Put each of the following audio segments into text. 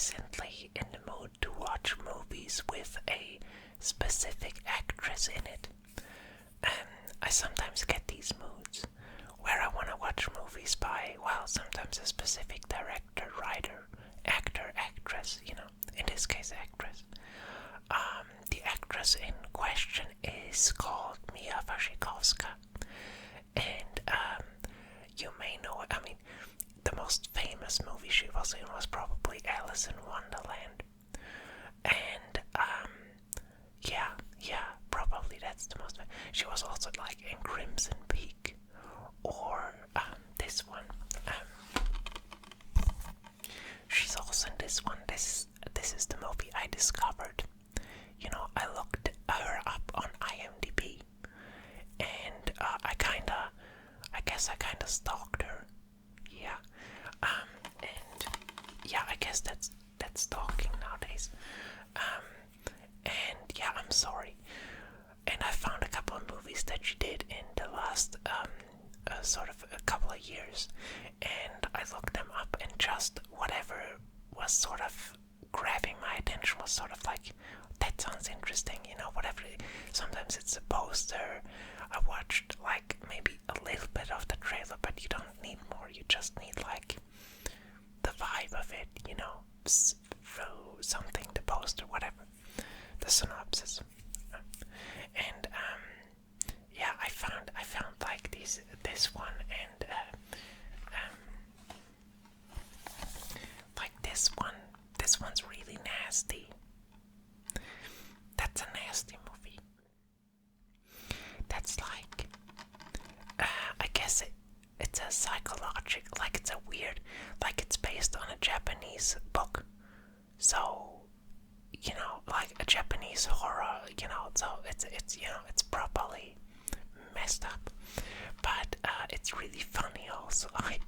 recently in the mood to watch movies with a specific actress in it. I sometimes get these moods where I want to watch movies by, well, sometimes a specific director, writer, actor, actress, in this case actress. The actress in question is called Mia Wasikowska, and you may know, the most famous movie she was in was probably Alice in Wonderland, and probably that's the most. She was also like in Crimson Peak, or this one. She's also in this one. This is the movie I discovered. I looked her up on IMDb, and I guess I kinda stalked her. Yeah, and yeah, I guess that's stalking nowadays. And yeah, I'm sorry. And I found a couple of movies that she did in the last sort of a couple of years, and I looked them up, and just whatever was sort of grabbing my attention was sort of like, that sounds interesting, whatever. Sometimes it's a poster. I watched like maybe a little bit of the trailer, but you don't need more. You just need like the vibe of it, something, the poster, whatever, the synopsis. And yeah, I found like this one, and like this one's really nasty. That's a nasty movie. That's like, I guess it's a psychological, like it's a weird, like it's based on a Japanese book. So, like a Japanese horror, so it's properly messed up. But it's really funny also. I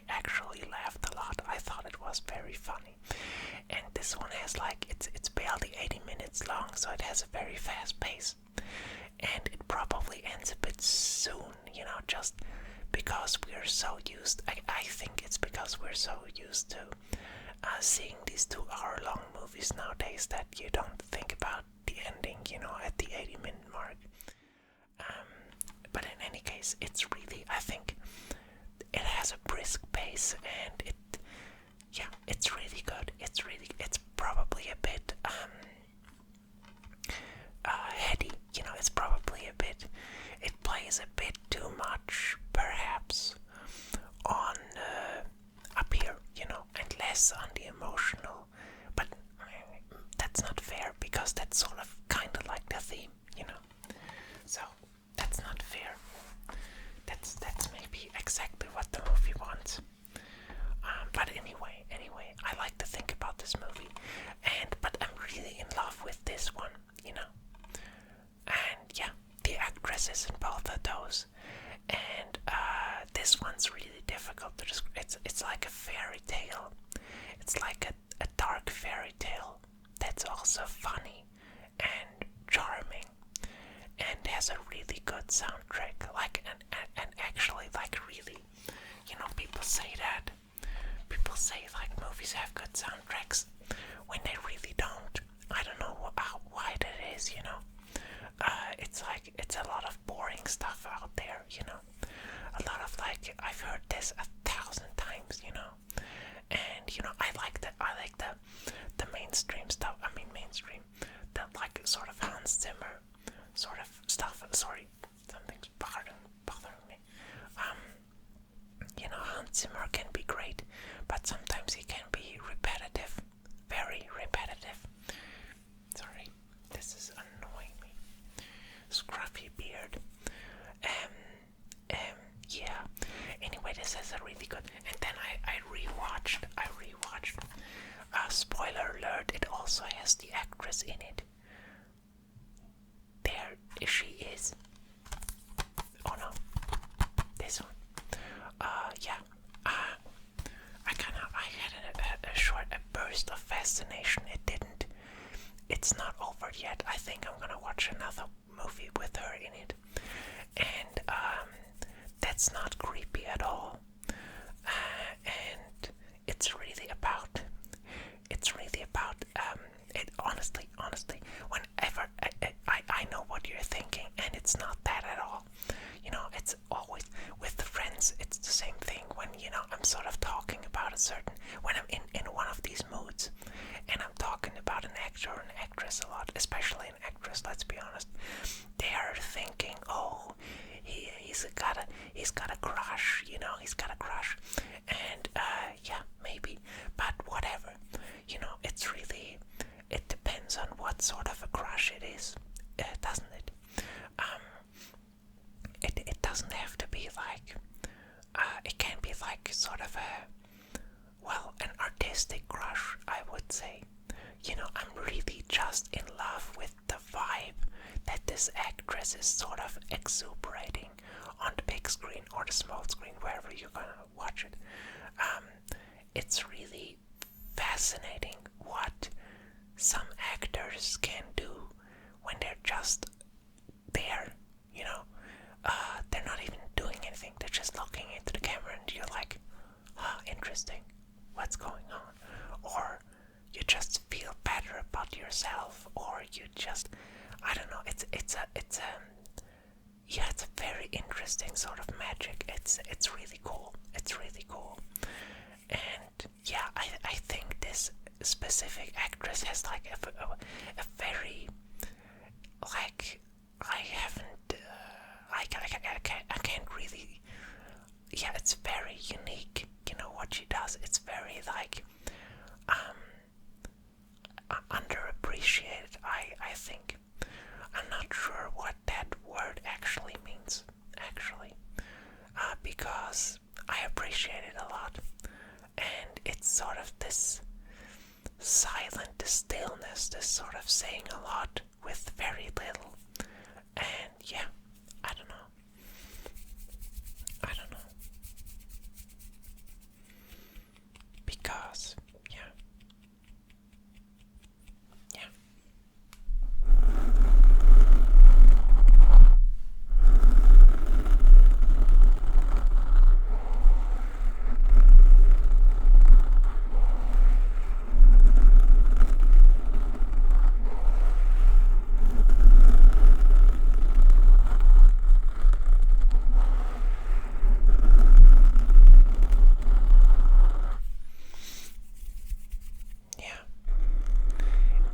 actually laughed a lot. I thought it was very funny. And this one has like, it's barely 80 minutes long, so it has a very fast pace. And it probably ends a bit soon, just because we're so used, I think it's because we're so used to seeing these 2-hour-long movies nowadays that you don't think about the ending, at the 80-minute mark. But in any case, it's really, I think, it has a brisk pace, and it's really good. It's probably a bit heady, it's probably a bit, it plays a bit too much, perhaps, on up here, and less on the emotional. But that's not fair, because that's sort of kind of like the theme, so that's not fair. That's maybe exactly what the movie wants. But anyway, I like to think about this movie, but I'm really in love with this one, And yeah, the actresses in both of those, and this one's really difficult to describe. It's like a fairy tale. It's like a dark fairy tale that's also funny and charming, and has a really good soundtrack. And actually, like, really, people say that. People say like movies have good soundtracks when they really don't. I don't know why that is, It's like, it's a lot of boring stuff out there, A lot of, like, I've heard this 1,000 times, And, I like the mainstream stuff. Mainstream. The, like, sort of Hans Zimmer sort of stuff. Sorry, something's bothering me. Hans Zimmer can be great, but sometimes he can be repetitive. Very repetitive. Sorry, this is annoying me. Scruffy beard. Yeah. Anyway, this is a really good. And then I rewatched. Spoiler alert! It also has the actress in it. There she is. Oh no, this one. Yeah. I had a burst of fascination. It's not over yet. I think I'm gonna watch another movie with her in it, and that's not creepy at all. And it's really about honestly, whenever I know what you're thinking, and it's not that at all. It's always with the friends. It's the same thing when I'm sort of talking about a certain when I'm in one of these moods, and I'm talking about an actor or an actress a lot, especially an actress. Let's be honest. They are thinking, oh, he's got a crush. He's got a crush, and yeah, maybe, but whatever. It's really, it depends on what sort of a crush it is, doesn't it? It doesn't have to be like, it can be like sort of an artistic crush, I would say. I'm really just in love with the vibe that this actress is sort of exuberating on the big screen or the small screen, wherever you're gonna watch it. It's really fascinating what some actors can do when they're just there, they're not even doing anything, they're just looking into the camera and you're like, interesting, what's going on? Or you just feel better about yourself, or you just, I don't know, it's a very interesting sort of magic. It's really cool. It's really cool. And yeah, I think this specific actress has like a very, like, I haven't, I can't really, yeah, it's very unique, what she does. It's very like, underappreciated, I think. I'm not sure what that word actually means, because I appreciate it a lot. And it's sort of this silent, this stillness, this sort of saying a lot with very little. And yeah, I don't know. Because, yeah.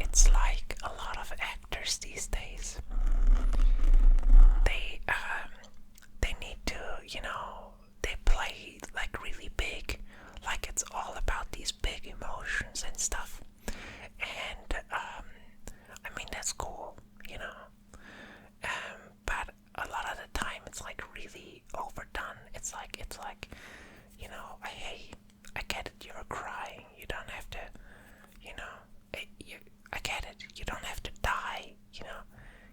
It's like a lot of actors these days. They need to, they play like really big, like it's all about these big emotions and stuff. And I mean that's cool, but a lot of the time it's like really overdone. It's like, hey, I get it. You're crying. You don't have to, I get it. You don't have to die.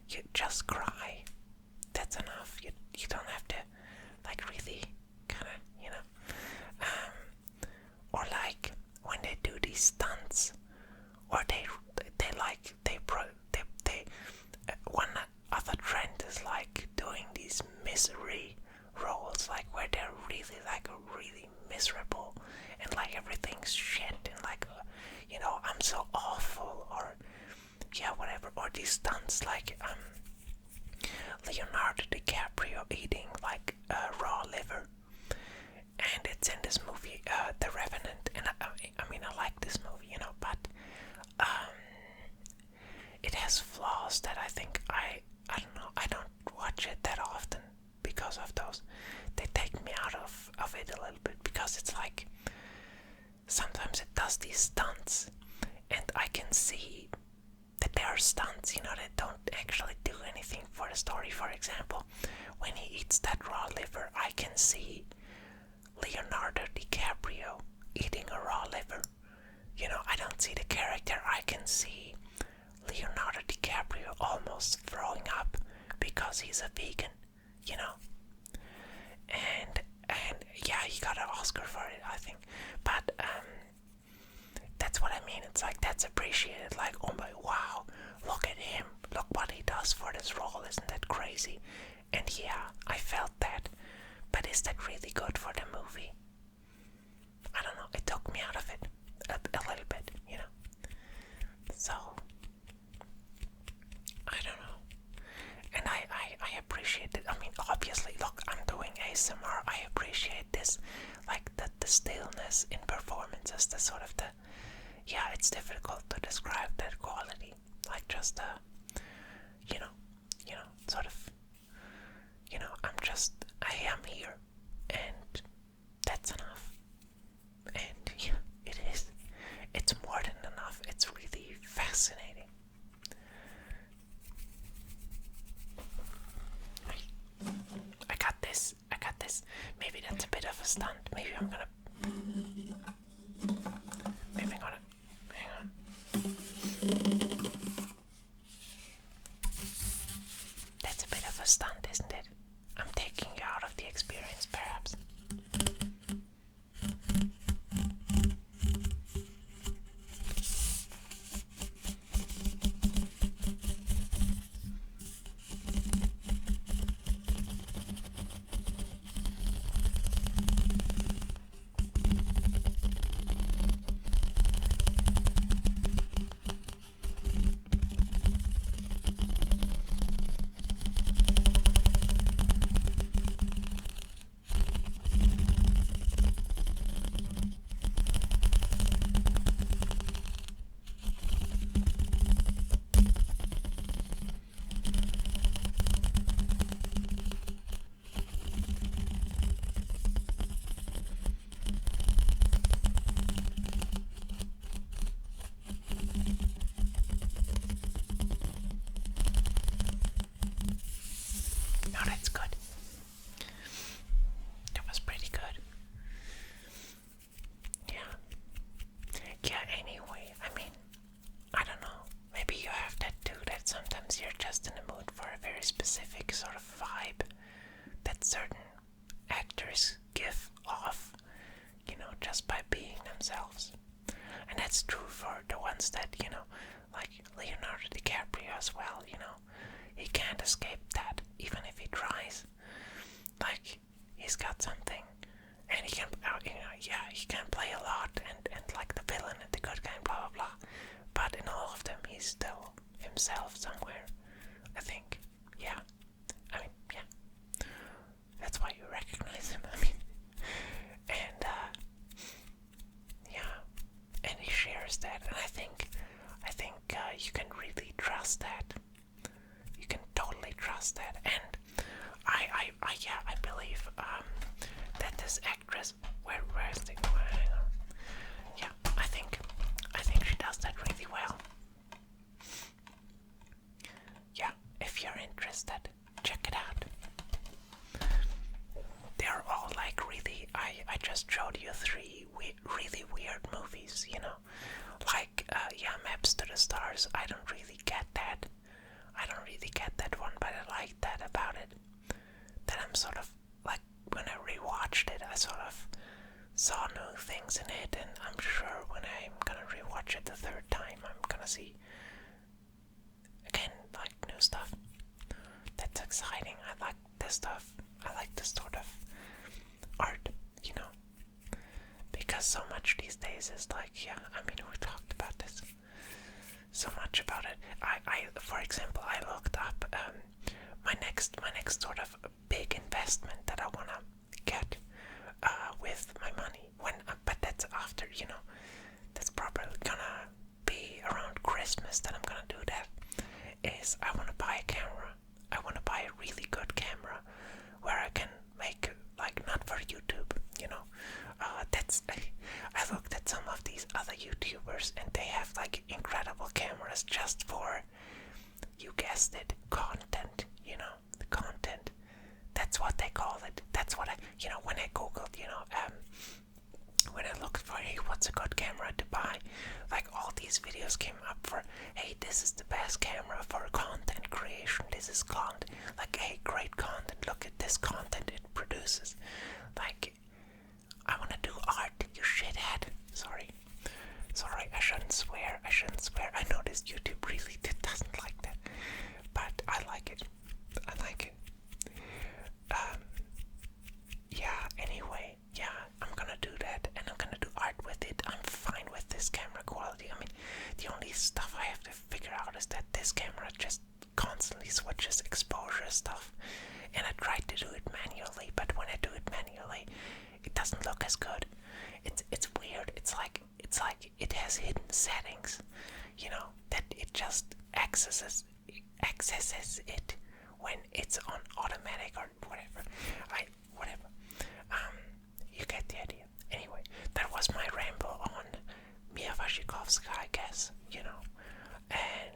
You just cry. That's enough. You don't have to, like, really kind of, or like when they do these stunts, or they one other trend is like doing these misery roles, like where they're really like really miserable and like everything's shit and like, I'm so awful, or yeah, whatever. Or these stunts like Leonardo DiCaprio eating like raw liver, and it's in this movie, The Revenant. And I mean, I like this movie, but it has flaws that I think I don't know. I don't watch it that often because of those. They take me out of it a little bit, because it's like sometimes it does these stunts, and I can see that there are stunts, that don't actually do anything for the story. For example, when he eats that raw liver, I can see Leonardo DiCaprio eating a raw liver. I don't see the character. I can see Leonardo DiCaprio almost throwing up because he's a vegan, and yeah, he got an Oscar for it, I think. But that's what I mean. It's like, that's appreciated. Like, oh my, wow, look at him. Look what he does for this role. Isn't that crazy? And yeah, I felt that. But is that really good for the movie? I don't know. It took me out of it a little bit, So, stunt. Maybe I'm gonna. Hang on. That's a bit of a stunt, isn't it? I'm taking you out of the experience, perhaps. No, that's good. That was pretty good. Yeah. Yeah, anyway, I mean, I don't know. Maybe you have that too, that sometimes you're just in the mood for a very specific sort of vibe that certain actors give off, just by being themselves. And that's true for the ones that, like Leonardo DiCaprio as well, he can't escape that, even if he tries. Like, he's got something, and he can, he can play a lot, and like the villain and the good guy, blah blah blah. But in all of them, he's still himself somewhere, I think. Yeah, I mean, yeah. That's why you recognize him. I mean, and yeah, and he shares that, and I think you can really trust that. You can totally trust that, and I believe that this actress, where's the, hang on. Yeah, I think she does that really well. Yeah, if you're interested, check it out. They're all like really, I just showed you three really weird movies, like Maps to the Stars. I don't really get that. One, but I like that about it. That I'm sort of like, when I rewatched it, I sort of saw new things in it, and I'm sure when I'm gonna rewatch it the third time, I'm gonna see again like new stuff. That's exciting. I like this stuff. I like this sort of art, because so much these days is like, we talked about this. So much about it. I for example, I looked up my next sort of big investment that I wanna get with my money. But that's after, that's probably gonna be around Christmas that I'm gonna do that. Is I wanna buy a camera. I wanna buy a really good camera where I can make, like, not for YouTube, I looked at some of these other YouTubers, and they have like incredible cameras just for, you guessed it, content. The content. That's what they call it. That's what when I googled, when I looked for, hey, what's a good camera to buy, like all these videos came up for, hey, this is the best camera for content creation. This is content, like, hey, great content. Look at this content it produces. Like, I want to do art, you shithead. Sorry, I shouldn't swear. I know this YouTube really doesn't like that, but I like it. Anyway, I'm gonna do that, and I'm gonna do art with it. I'm fine with this camera quality. I mean, the only stuff I have to figure out is that this camera just constantly switches exposure stuff, and I tried to do it manually, but when I do it manually, it doesn't look as good. It's weird. It's like it has hidden settings, that it just accesses it when it's on automatic or whatever. You get the idea. Anyway, that was my ramble on Mia Wasikowska, I guess, and